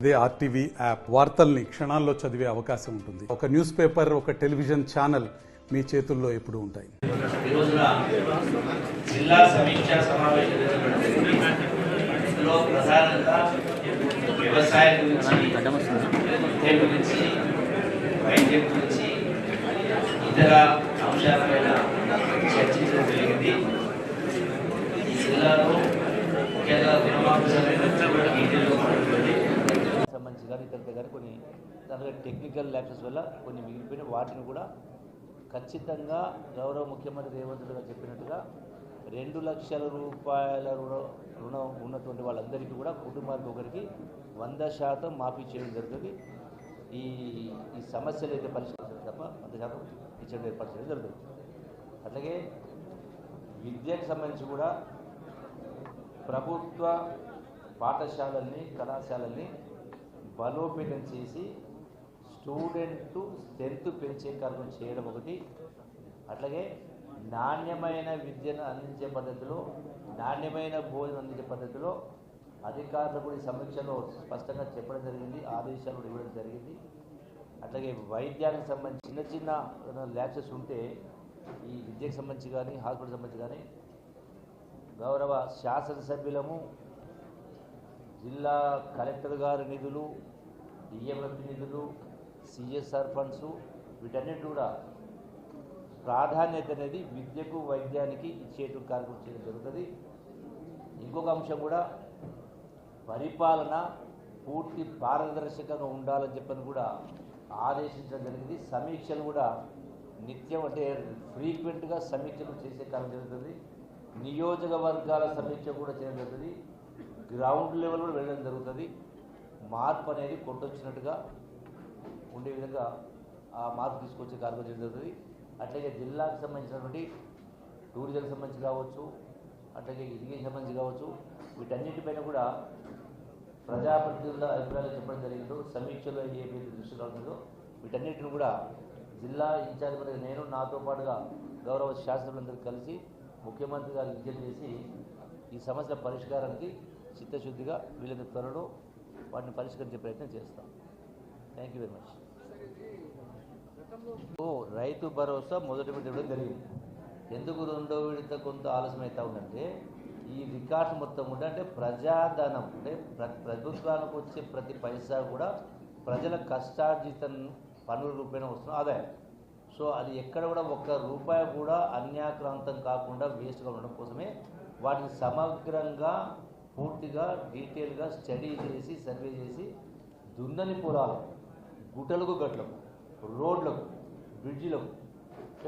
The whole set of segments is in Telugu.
ఇదే ఆర్టీవీ యాప్ వార్తల్ని క్షణాల్లో చదివే అవకాశం ఉంటుంది. ఒక న్యూస్ పేపర్, ఒక టెలివిజన్ ఛానల్ మీ చేతుల్లో ఎప్పుడూ ఉంటాయి. జిల్లా సమీక్షా సమావేశం ప్రధానంగా వ్యవసాయం గురించి వైద్యం గురించి ఇతర అంశాలపైన చర్చించడం జరిగింది. ఈ జిల్లాలో ముఖ్యంగా సంబంధించి కానీ ఇతర కానీ కొన్ని దాంట్లో టెక్నికల్ ల్యాబ్సెస్ వల్ల కొన్ని మిగిలిపోయిన వాటిని కూడా ఖచ్చితంగా గౌరవ ముఖ్యమంత్రి రేవంత్ రెడ్డి గారు చెప్పినట్టుగా 2 లక్షల రూపాయల రుణం ఉన్నటువంటి వాళ్ళందరికీ కూడా కుటుంబానికి ఒకరికి 100% మాఫీ చేయడం జరుగుతుంది. ఈ సమస్యలు అయితే పరిష్కరించడం తప్ప 100% ఇచ్చడం ఏర్పాటు చేయడం జరుగుతుంది. అట్లాగే విద్యకు సంబంధించి కూడా ప్రభుత్వ పాఠశాలల్ని కళాశాలల్ని బలోపేతం చేసి స్టూడెంట్ స్ట్రెంత్ పెంచే కార్యక్రమం చేయడం ఒకటి. అట్లాగే నాణ్యమైన విద్యను అందించే పద్ధతిలో, నాణ్యమైన భోజనం అందించే పద్ధతిలో అధికారులు కూడా ఈ సమీక్షలో స్పష్టంగా చెప్పడం జరిగింది, ఆదేశాలు కూడా ఇవ్వడం జరిగింది. అట్లాగే వైద్యానికి సంబంధించి చిన్న ల్యాబ్సెస్ ఉంటే ఈ విద్యకు సంబంధించి కానీ హాస్పిటల్ సంబంధించి కానీ గౌరవ శాసనసభ్యులము, జిల్లా కలెక్టర్ గారి నిధులు, డిఎంఎఫ్ నిధులు, సిఎస్ఆర్ ఫండ్స్ వీటన్నిటి కూడా ప్రాధాన్యత అనేది విద్యకు వైద్యానికి ఇచ్చేటు కార్యక్రమం చేయడం జరుగుతుంది. ఇంకొక అంశం కూడా పరిపాలన పూర్తి పారదర్శకంగా ఉండాలని చెప్పని కూడా ఆదేశించడం జరిగింది. సమీక్షలు కూడా నిత్యం అంటే ఫ్రీక్వెంట్గా సమీక్షలు చేసే కార్యం జరుగుతుంది. నియోజకవర్గాల సమీక్ష కూడా చేయడం జరుగుతుంది. గ్రౌండ్ లెవెల్ కూడా వెళ్ళడం జరుగుతుంది. మార్పు అనేది కొట్టొచ్చినట్టుగా ఉండే విధంగా ఆ మార్పు తీసుకొచ్చే కార్యక్రమం చేయడం జరుగుతుంది. అట్లాగే జిల్లాకు సంబంధించినటువంటి టూరిజంకి సంబంధించి కావచ్చు, అట్లాగే ఇరిగేషన్ సంబంధించి కావచ్చు, వీటన్నిటిపైన కూడా ప్రజాప్రతినిధుల అభిప్రాయాలు చెప్పడం జరిగిందో, సమీక్షలో ఏమైతే దృష్టి రాతుందో వీటన్నిటిని కూడా జిల్లా ఇన్ఛార్జ్ పరంగా నేను, నాతో పాటుగా గౌరవ శాసనసభ్యులందరూ కలిసి ముఖ్యమంత్రి గారికి విజ్ఞప్తి చేసి ఈ సమస్యల పరిష్కారానికి చిత్తశుద్ధిగా వీళ్ళని త్వరలో వాటిని పరిష్కరించే ప్రయత్నం చేస్తాం. Thank you very much. Rythu Bharosa మొదటి విడత ఇవ్వడం జరిగింది. ఎందుకు రెండో విడత కొంత ఆలస్యం అవుతా ఉందంటే ఈ రికార్డ్స్ మొత్తం కూడా అంటే ప్రజాధనం అంటే ప్రభుత్వానికి వచ్చే ప్రతి పైసా కూడా ప్రజల కష్టార్జిత పన్నుల రూపాయన వస్తున్న ఆదాయం. సో అది ఎక్కడ కూడా ఒక్క రూపాయి కూడా అన్యాక్రాంతం కాకుండా వేస్ట్గా ఉండడం కోసమే వాటిని సమగ్రంగా పూర్తిగా డీటెయిల్గా స్టడీ చేసి సర్వే చేసి దున్నని పొలాలు, గుట్టలకు గట్లకు, రోడ్లకు, బ్రిడ్జిలకు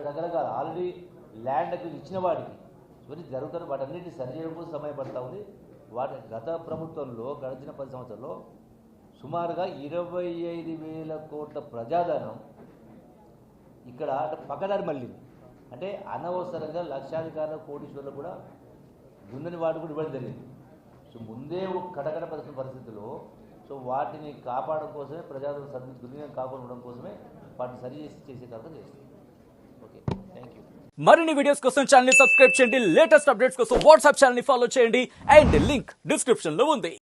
రకరకాల ఆల్రెడీ ల్యాండ్కి ఇచ్చిన వాటికి ఇవన్నీ జరుగుతున్న వాటన్నిటిని సరిచేయడం కోసం సమయం పడుతూ ఉంది. వాటి గత ప్రభుత్వంలో గడిచిన 10 సంవత్సరాల్లో సుమారుగా 25,000 కోట్ల ప్రజాధనం ఇక్కడ పక్కదారి మళ్ళీ అంటే అనవసరంగా లక్షాధికారుల కోటీశ్వరులు కూడా దున్నని వాటి కూడా ఇవ్వడం జరిగింది. సో ముందే కటకట పరిస్థితుల్లో సో వాటిని కాపాడడం కోసమే ప్రజాధనం దుర్వినియోగం కాకుండా ఉండడం కోసమే వాటిని సరి చేసే కార్యక్రమం చేస్తాం. Okay, thank you. మరిన్ని వీడియోస్ కోసం ఛానల్ ని సబ్స్క్రైబ్ చేయండి. లేటెస్ట్ అప్డేట్స్ కోసం వాట్సాప్ ఛానల్ ని ఫాలో చేయండి. అండ్ లింక్ డిస్క్రిప్షన్ లో ఉంది.